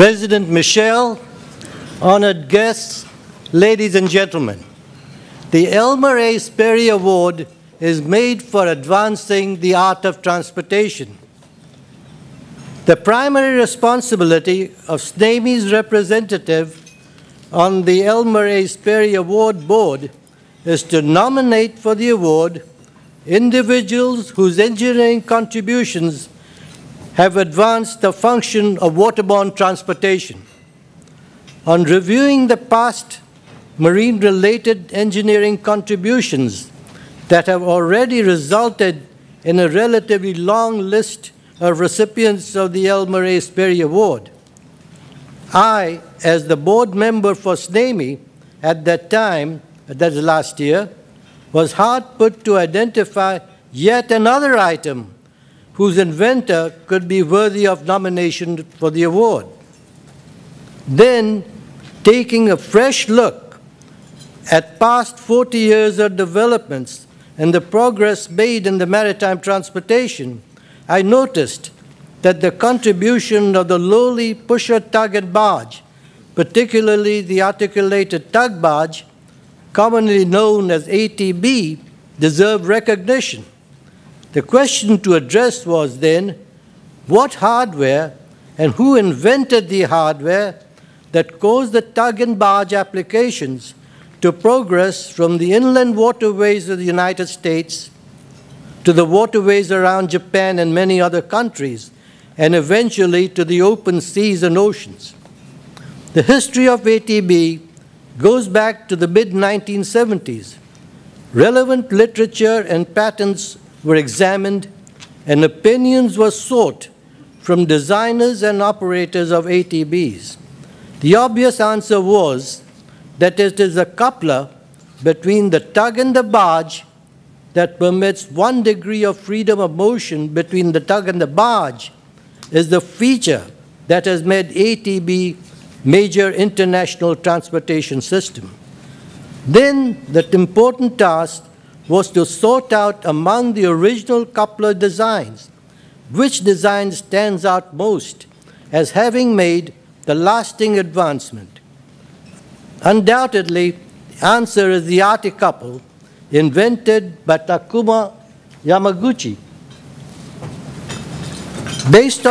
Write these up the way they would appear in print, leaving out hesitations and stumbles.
President Michel, honored guests, ladies and gentlemen, the Elmer A. Sperry Award is made for advancing the art of transportation. The primary responsibility of SNAME's representative on the Elmer A. Sperry Award Board is to nominate for the award individuals whose engineering contributions have advanced the function of waterborne transportation. On reviewing the past marine-related engineering contributions that have already resulted in a relatively long list of recipients of the Elmer A. Sperry Award, I, as the board member for SNAME at that time, that is last year, was hard put to identify yet another item whose inventor could be worthy of nomination for the award. Then, taking a fresh look at past 40 years of developments and the progress made in the maritime transportation, I noticed that the contribution of the lowly pusher tug and barge, particularly the articulated tug barge, commonly known as ATB, deserved recognition. The question to address was then, what hardware and who invented the hardware that caused the tug and barge applications to progress from the inland waterways of the United States to the waterways around Japan and many other countries, and eventually to the open seas and oceans. The history of ATB goes back to the mid-1970s. Relevant literature and patents were examined, and opinions were sought from designers and operators of ATBs. The obvious answer was that it is a coupler between the tug and the barge that permits 1 degree of freedom of motion between the tug and the barge is the feature that has made ATB major international transportation system. Then the important task was to sort out among the original coupler designs which design stands out most as having made the lasting advancement. Undoubtedly, the answer is the Arti-couple invented by Takuma Yamaguchi. Based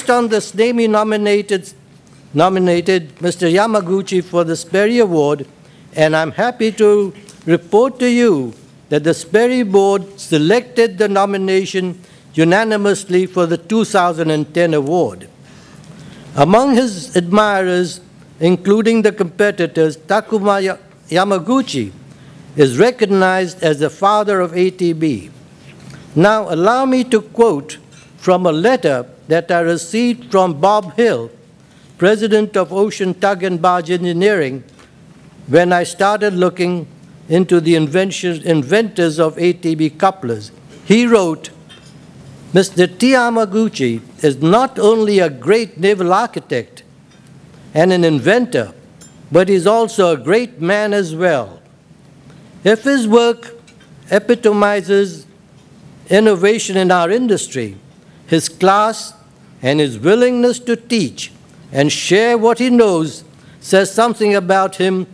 on the SNAME nominated Mr. Yamaguchi for the Sperry Award, and I'm happy to report to you that the Sperry Board selected the nomination unanimously for the 2010 award. Among his admirers, including the competitors, Takuma Yamaguchi is recognized as the father of ATB. Now, allow me to quote from a letter that I received from Bob Hill, president of Ocean Tug and Barge Engineering, when I started looking into the inventors of ATB couplers. He wrote, Mr. T. Yamaguchi is not only a great naval architect and an inventor, but he's also a great man as well. If his work epitomizes innovation in our industry, his class and his willingness to teach and share what he knows says something about him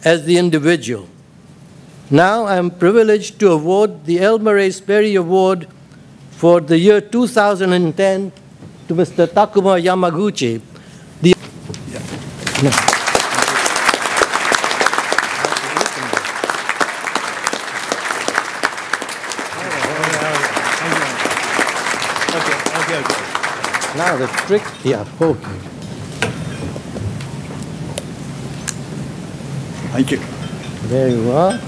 as the individual. Now I am privileged to award the Elmer A. Sperry Award for the year 2010 to Mr. Takuma Yamaguchi. Now the trick, okay. Thank you. Very well.